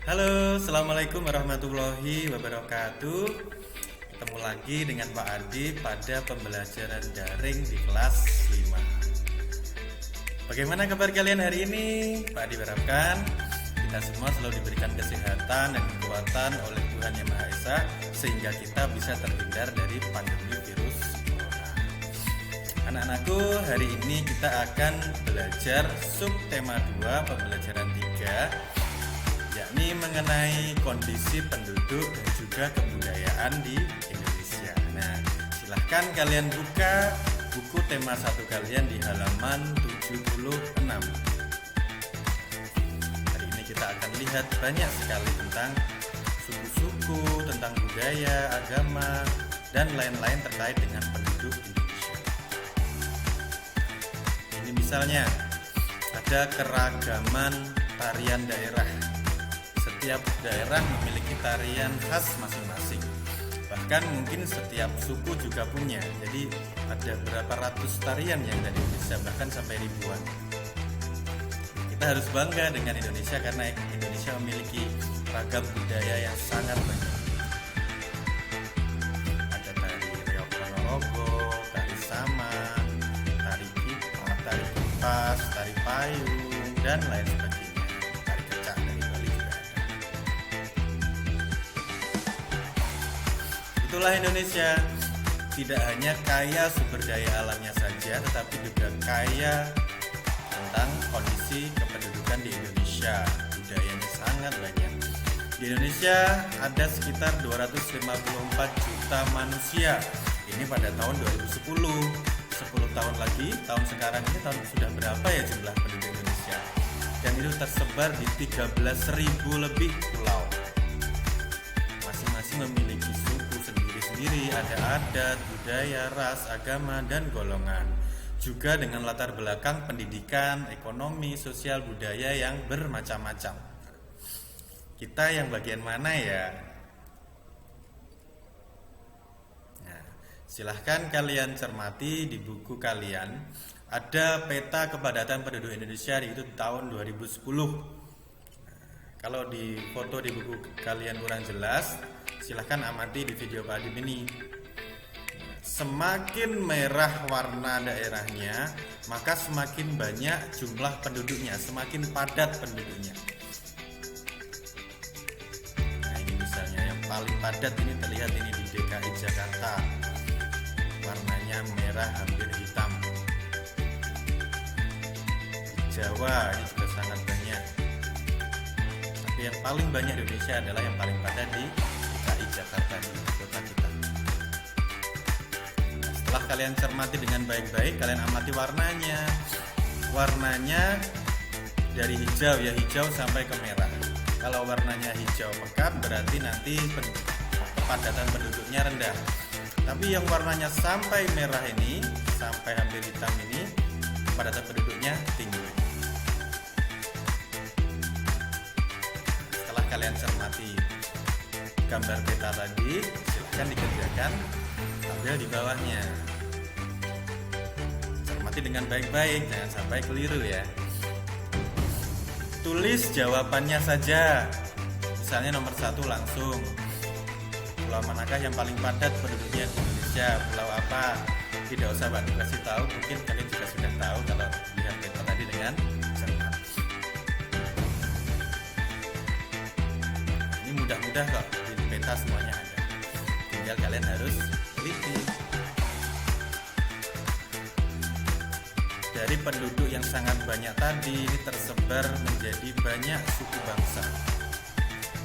Halo, Assalamualaikum warahmatullahi wabarakatuh. Ketemu lagi dengan Pak Ardi pada pembelajaran daring di kelas 5. Bagaimana kabar kalian hari ini? Pak Ardi harapkan kita semua selalu diberikan kesehatan dan kekuatan oleh Tuhan Yang Maha Esa, sehingga kita bisa terhindar dari pandemi virus corona. Anak-anakku, hari ini kita akan belajar subtema 2 pembelajaran 3, yakni mengenai kondisi penduduk dan juga kebudayaan di Indonesia. Nah, silahkan kalian buka buku tema 1 kalian di halaman 76. Hari ini kita akan lihat banyak sekali tentang suku-suku, tentang budaya, agama, dan lain-lain terkait dengan penduduk Indonesia. Ini misalnya ada keragaman tarian daerah. Setiap daerah memiliki tarian khas masing-masing. Bahkan mungkin setiap suku juga punya. Jadi ada berapa ratus tarian yang ada di Indonesia, bahkan sampai ribuan. Kita harus bangga dengan Indonesia karena Indonesia memiliki ragam budaya yang sangat banyak. Ada tari reog ponorogo, tari saman, tari kipas, tari payung, dan lain sebagainya. Itulah Indonesia, tidak hanya kaya sumber daya alamnya saja, tetapi juga kaya tentang kondisi kependudukan di Indonesia. Budayanya sangat banyak. Di Indonesia ada sekitar 254 juta manusia. Ini pada tahun 2010. 10 tahun lagi, tahun sekarang ini sudah berapa ya jumlah penduduk Indonesia? Dan itu tersebar di 13.000 lebih pulau. Masing-masing memiliki suku sendiri, ada adat, budaya, ras, agama, dan golongan. Juga dengan latar belakang pendidikan, ekonomi, sosial, budaya yang bermacam-macam. Kita yang bagian mana ya? Nah, silahkan kalian cermati di buku kalian. Ada peta kepadatan penduduk Indonesia di itu tahun 2010. Kalau di foto di buku kalian kurang jelas, silahkan amati di video Pak Adib ini. Semakin merah warna daerahnya, maka semakin banyak jumlah penduduknya, semakin padat penduduknya. Nah, ini misalnya yang paling padat ini terlihat ini di DKI Jakarta. Warnanya merah hampir hitam. Di Jawa ini juga sangat banyak. Tapi yang paling banyak di Indonesia adalah yang paling padat di DKI Jakarta, di kota kita. Nah, setelah kalian cermati dengan baik-baik, kalian amati warnanya. Warnanya dari hijau ya, hijau sampai ke merah. Kalau warnanya hijau pekat berarti nanti kepadatan penduduknya rendah. Tapi yang warnanya sampai merah ini, sampai hampir hitam ini, kepadatan penduduknya tinggi. Setelah kalian cermati gambar peta tadi, silahkan dikerjakan tampil di bawahnya. Cermati dengan baik-baik, jangan sampai keliru ya. Tulis jawabannya saja. Misalnya nomor 1 langsung. Pulau manakah yang paling padat penduduknya di Indonesia? Pulau apa? Tidak usah Pak dikasih tahu, mungkin kalian juga sudah tahu kalau lihat peta tadi dengan cermat. Ini mudah-mudah kok, di peta semuanya ada. Tinggal kalian harus teliti. Dari penduduk yang sangat banyak tadi, ini tersebar menjadi banyak suku bangsa.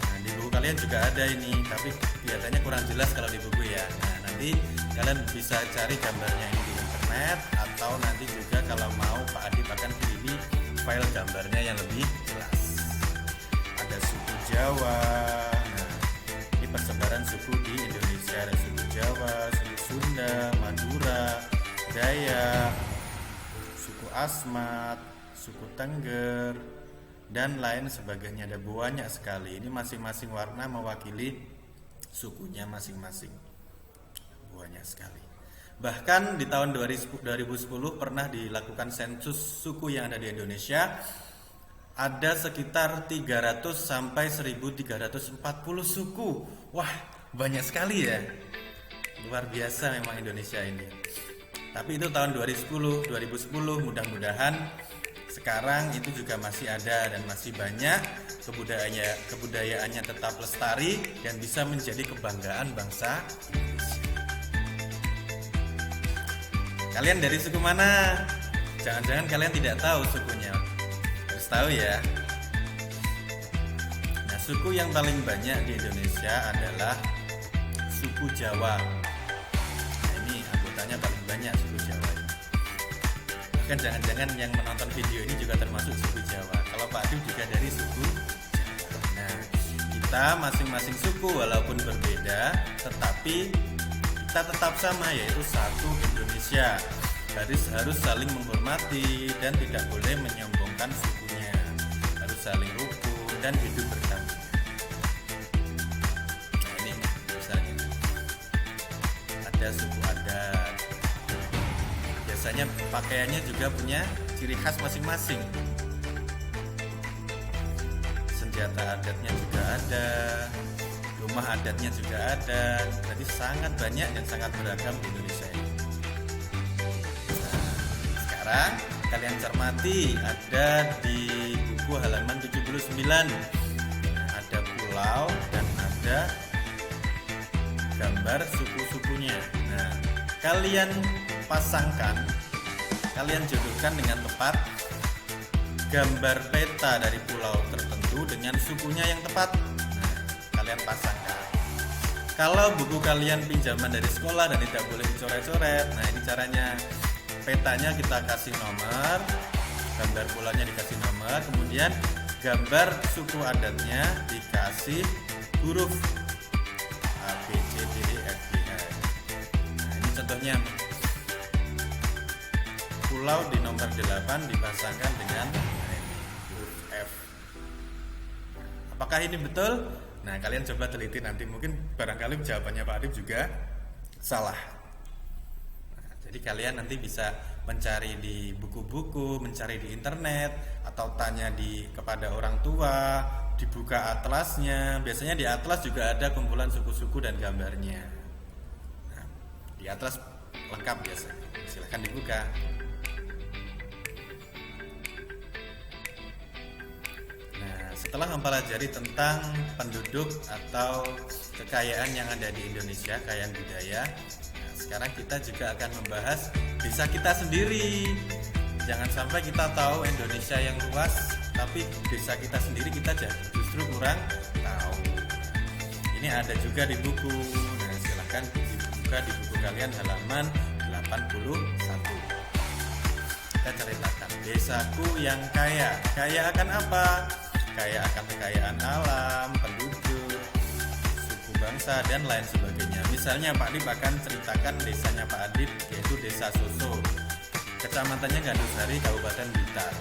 Nah, di buku kalian juga ada ini, tapi kelihatannya kurang jelas kalau di buku ya. Nah, nanti kalian bisa cari gambarnya ini di internet, atau nanti juga kalau mau Pak Adib akan kirimi file gambarnya yang lebih jelas. Ada suku Jawa. Nah, ini persebaran suku di Indonesia. Ada suku Jawa, suku Sunda, Madura, Dayak, suku Asmat, suku Tengger, dan lain sebagainya. Ada banyak sekali. Ini masing-masing warna mewakili sukunya masing-masing. Banyak sekali. Bahkan di tahun 2010 pernah dilakukan sensus suku yang ada di Indonesia. ada sekitar 300 sampai 1340 suku. Wah, banyak sekali ya. Luar biasa memang Indonesia ini. Tapi itu tahun 2010, mudah-mudahan sekarang itu juga masih ada dan masih banyak kebudayaannya tetap lestari dan bisa menjadi kebanggaan bangsa Indonesia. Kalian dari suku mana? Jangan-jangan kalian tidak tahu sukunya. Harus tahu ya. Nah, suku yang paling banyak di Indonesia adalah suku Jawa. Nah, ini anggotanya paling banyak suku Jawa. Kan jangan-jangan yang menonton video ini juga termasuk suku Jawa. Kalau Pak Adib juga dari suku Jawa. Nah, kita masing-masing suku walaupun berbeda, tetapi kita tetap sama, yaitu satu Indonesia. Harus saling menghormati dan tidak boleh menyombongkan sukunya. Harus saling rukun dan hidup berdampingan. Nah, ini misalnya ada suku adat. Biasanya pakaiannya juga punya ciri khas masing-masing. Senjata adatnya juga ada, rumah adatnya juga ada. Jadi sangat banyak dan sangat beragam di Indonesia ini. Sekarang kalian cermati, ada di buku halaman 79 ada pulau dan ada gambar suku-sukunya. Nah, kalian pasangkan, kalian jodohkan dengan tepat gambar peta dari pulau tertentu dengan sukunya yang tepat. Nah, kalian pasangkan. Kalau buku kalian pinjaman dari sekolah dan tidak boleh dicoret-coret, nah ini caranya. Petanya kita kasih nomor, gambar pulaunya dikasih nomor, kemudian gambar suku adatnya dikasih huruf A, B, C, D, E, F, G, H. Nah, ini contohnya. Pulau di nomor 8 dipasangkan dengan huruf F. Apakah ini betul? Nah, kalian coba teliti nanti, mungkin barangkali jawabannya Pak Adib juga salah. Jadi kalian nanti bisa mencari di buku-buku, mencari di internet, atau tanya kepada orang tua, dibuka atlasnya. Biasanya di atlas juga ada kumpulan suku-suku dan gambarnya. Nah, di atlas lengkap biasanya. Silahkan dibuka. Nah, setelah mempelajari tentang penduduk atau kekayaan yang ada di Indonesia, kekayaan budaya, sekarang kita juga akan membahas desa kita sendiri. Jangan sampai kita tahu Indonesia yang luas, tapi desa kita sendiri kita justru kurang tahu. Ini ada juga di buku. Nah, silahkan dibuka di buku kalian halaman 81. Kita ceritakan desaku yang kaya. Kaya akan apa? Kaya akan kekayaan alam, penduduk, bangsa dan lain sebagainya. Misalnya Pak Adib akan ceritakan desanya Pak Adib, yaitu Desa Soso, kecamatannya Gandusari, Kabupaten Blitar.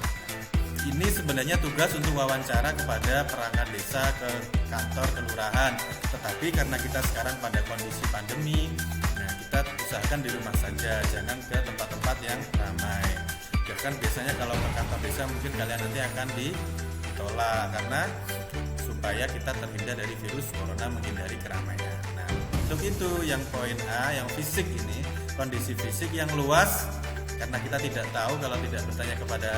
Ini sebenarnya tugas untuk wawancara kepada perangkat desa ke kantor kelurahan. Tetapi karena kita sekarang pada kondisi pandemi, nah kita usahakan di rumah saja, jangan ke tempat-tempat yang ramai. Bahkan biasanya kalau ke kantor desa mungkin kalian nanti akan ditolak karena supaya kita terhindar dari virus corona, menghindari keramaian. Nah, untuk itu yang poin A, yang fisik ini, kondisi fisik yang luas, karena kita tidak tahu kalau tidak bertanya kepada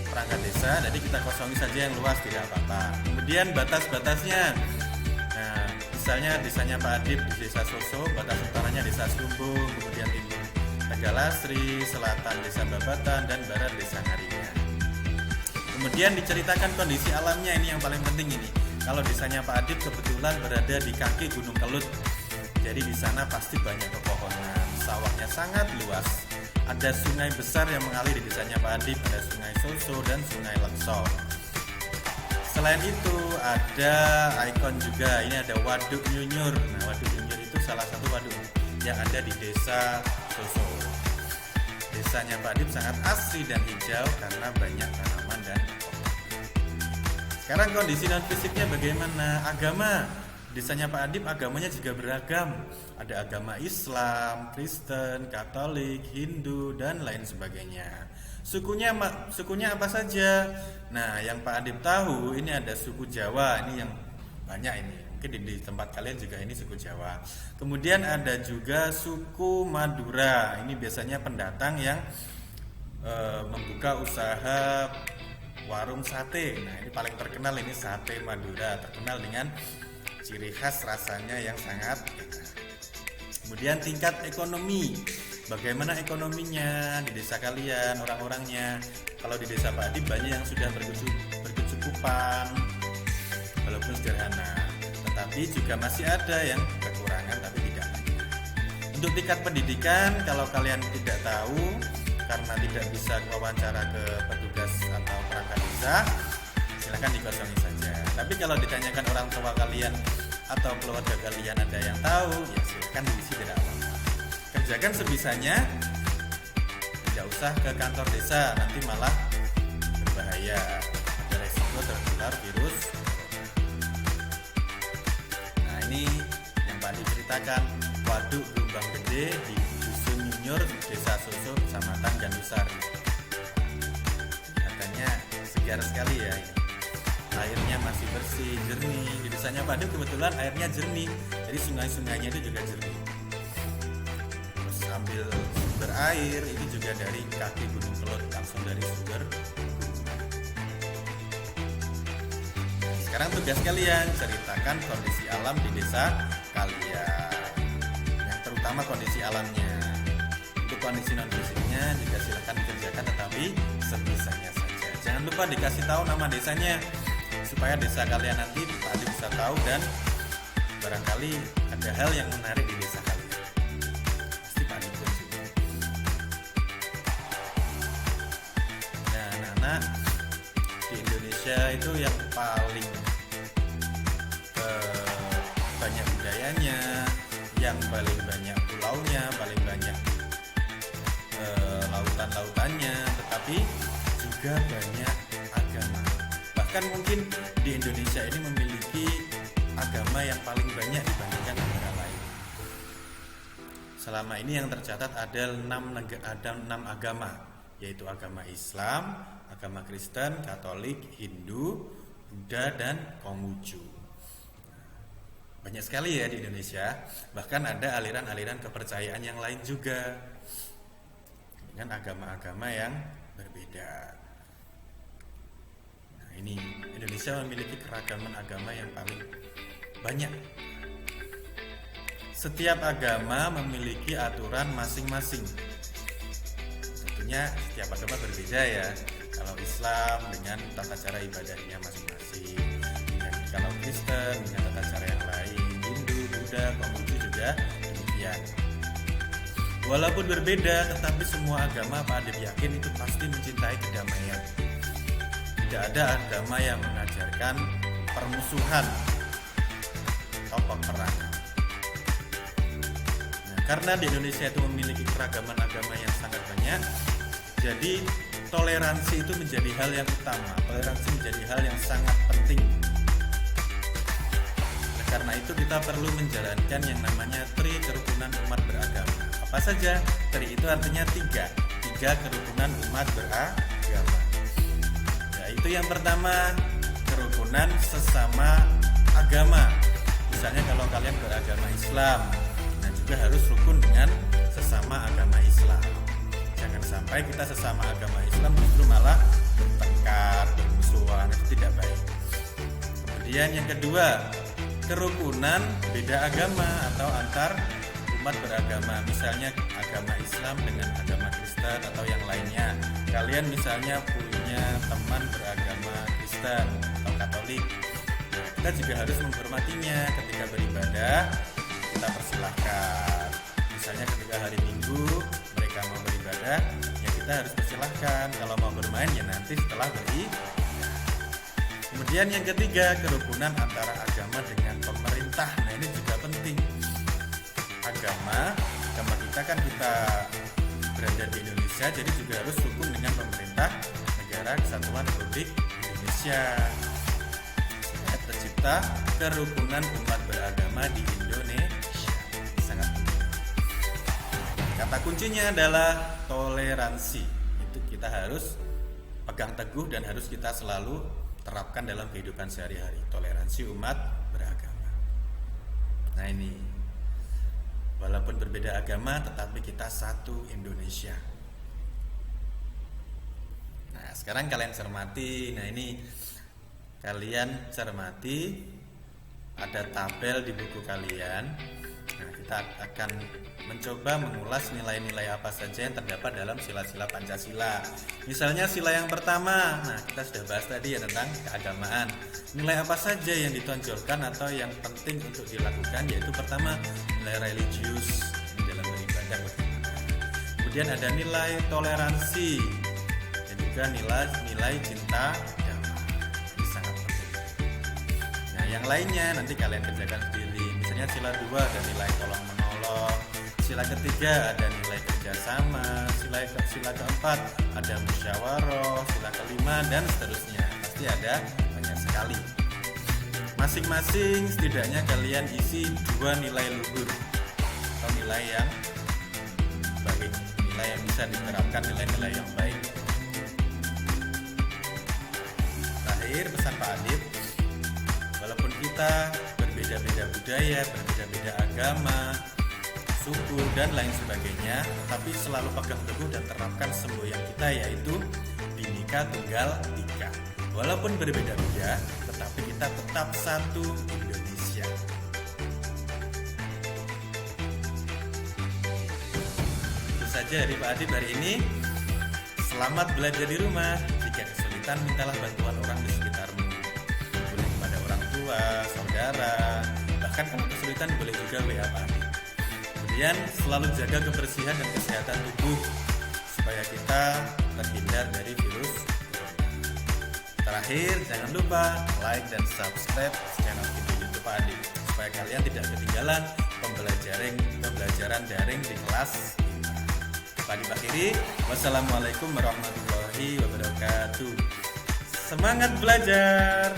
perangkat desa, jadi kita kosongi saja yang luas, tidak apa-apa. Kemudian batas-batasnya, nah misalnya desanya Pak Adib di Desa Soso, batas utaranya Desa Sumbung, kemudian timur Tegalasri, selatan Desa Babatan, dan barat Desa Ngaringan. Kemudian diceritakan kondisi alamnya, ini yang paling penting ini. Kalau desanya Pak Adib kebetulan berada di kaki Gunung Kelut, jadi di sana pasti banyak pepohonan, sawahnya sangat luas. Ada sungai besar yang mengalir di desanya Pak Adib, ada Sungai Soso dan Sungai Leksor. Selain itu ada ikon juga, ini ada Waduk Nyunyur. Nah, Waduk Nyunyur itu salah satu waduk yang ada di Desa Soso. Desanya Pak Adib sangat asri dan hijau karena banyak tanaman dan sekarang kondisi non fisiknya bagaimana? Agama, desanya Pak Adib agamanya juga beragam. Ada agama Islam, Kristen, Katolik, Hindu, dan lain sebagainya. Sukunya apa saja? Nah, yang Pak Adip tahu ini ada suku Jawa, ini yang banyak ini. Mungkin di tempat kalian juga ini suku Jawa. Kemudian ada juga suku Madura. Ini biasanya pendatang yang membuka usaha warung sate. Nah, ini paling terkenal, ini sate Madura, terkenal dengan ciri khas rasanya yang sangat enak. Kemudian tingkat ekonomi, bagaimana ekonominya di desa kalian, orang-orangnya. Kalau di desa Pak Adip banyak yang sudah berkecukupan, walaupun sederhana, tetapi juga masih ada yang kekurangan tapi tidak banyak. Untuk tingkat pendidikan, kalau kalian tidak tahu karena tidak bisa wawancara ke petugas atau perangkat desa, silakan dikosongi saja. Tapi kalau ditanyakan orang tua kalian atau keluarga kalian ada yang tahu, ya silakan diisi, tidak apa-apa. Kerjakan sebisanya, tidak usah ke kantor desa, nanti malah berbahaya, ada resiko tertular virus. Nah, ini yang Pak diceritakan, waduk Gelombang Gede di Dusun Nyunyur, Desa Soso, Kecamatan Gandusari. Katanya segar sekali ya ini. Airnya masih bersih, jernih. Di desanya Pak Adip kebetulan airnya jernih, jadi sungai-sungainya itu juga jernih. Terus ambil sumber air ini juga dari kaki Gunung Kelut, langsung dari sumber. Sekarang tugas kalian ceritakan kondisi alam di desa kalian, yang terutama kondisi alamnya. Untuk kondisi non fisiknya juga silakan dikerjakan, tetapi sebisanya saja. Jangan lupa dikasih tahu nama desanya, supaya desa kalian nanti Pak Adip bisa tahu dan barangkali ada hal yang menarik di desa kalian. Pasti Pak Adip juga. Nah, anak-anak di Indonesia itu yang paling banyak budayanya, yang paling banyak pulaunya, paling banyak lautan-lautannya, tetapi juga banyak agama. Bahkan mungkin di Indonesia ini memiliki agama yang paling banyak dibandingkan negara lain. Selama ini yang tercatat ada 6 agama, yaitu agama Islam, agama Kristen, Katolik, Hindu, Buddha, dan Konghucu. Banyak sekali ya di Indonesia. Bahkan ada aliran-aliran kepercayaan yang lain juga dengan agama-agama yang berbeda. Ini Indonesia memiliki keragaman agama yang paling banyak. Setiap agama memiliki aturan masing-masing. Tentunya setiap agama berbeda ya. Kalau Islam dengan tata cara ibadahnya masing-masing, kalau Kristen dengan tata cara yang lain, Hindu, Buddha, Konghucu juga demikian. Walaupun berbeda, tetapi semua agama Pak Adip yakin itu pasti mencintai kedamaian. Tidak ada agama yang mengajarkan permusuhan atau peperangan. Nah, karena di Indonesia itu memiliki keragaman agama yang sangat banyak, jadi toleransi itu menjadi hal yang utama. Toleransi menjadi hal yang sangat penting. Nah, karena itu kita perlu menjalankan yang namanya tri kerukunan umat beragama. Apa saja? Tri itu artinya tiga kerukunan umat beragama. Itu yang pertama, kerukunan sesama agama. Misalnya kalau kalian beragama Islam, nah juga harus rukun dengan sesama agama Islam. Jangan sampai kita sesama agama Islam justru malah bertengkar, bermusuhan, itu tidak baik. Kemudian yang kedua, kerukunan beda agama atau antar umat beragama. Misalnya agama Islam dengan agama Kristen atau yang lainnya. Kalian misalnya punya teman beragama Kristen atau Katolik, nah, kita juga harus menghormatinya. Ketika beribadah kita persilahkan. Misalnya ketika hari Minggu mereka mau beribadah, ya kita harus persilahkan. Kalau mau bermain ya nanti setelah beribadah. Kemudian yang ketiga, kerukunan antara agama dengan pemerintah. Nah, ini juga penting. Agama kita kan kita berada di Indonesia, jadi juga harus rukun dengan pemerintah negara Kesatuan Republik Indonesia. Sehingga tercipta kerukunan umat beragama di Indonesia. Sangat penting. Kata kuncinya adalah toleransi. Itu kita harus pegang teguh dan harus kita selalu terapkan dalam kehidupan sehari-hari, toleransi umat beragama. Nah ini, walaupun berbeda agama tetapi kita satu Indonesia. Nah sekarang kalian cermati, nah ini kalian cermati, ada tabel di buku kalian. Nah kita akan mencoba mengulas nilai-nilai apa saja yang terdapat dalam sila-sila Pancasila. Misalnya sila yang pertama, nah kita sudah bahas tadi ya tentang keagamaan. Nilai apa saja yang ditonjolkan atau yang penting untuk dilakukan, yaitu pertama nilai religius dalam beribadah. Kemudian ada nilai toleransi dan juga nilai cinta agama. Ini sangat penting. Nah yang lainnya nanti kalian kerjakan sendiri. Misalnya sila 2 ada nilai tolong menolong. Sila ketiga ada nilai kerjasama, sila keempat ada musyawarah, sila kelima dan seterusnya. Pasti ada banyak sekali. Masing-masing setidaknya kalian isi 2 nilai luhur atau nilai yang baik, nilai yang bisa diterapkan, nilai-nilai yang baik. Terakhir pesan Pak Adib, walaupun kita berbeda-beda budaya, berbeda-beda agama, suku dan lain sebagainya, tapi selalu pegang teguh dan terapkan semboyan kita, yaitu Bhinneka Tunggal Ika. Walaupun berbeda-beda, tetapi kita tetap satu Indonesia. Itu saja dari Pak Adib hari ini. Selamat belajar di rumah. Jika kesulitan, mintalah bantuan orang di sekitarmu. Boleh kepada orang tua, saudara, bahkan kalau kesulitan boleh juga WA Pak Adib. Kemudian selalu jaga kebersihan dan kesehatan tubuh supaya kita terhindar dari virus corona. Terakhir, jangan lupa like dan subscribe channel video YouTube Pak Adib supaya kalian tidak ketinggalan pembelajaran daring di kelas 5. Pak Adib akhiri, wassalamualaikum warahmatullahi wabarakatuh. Semangat belajar!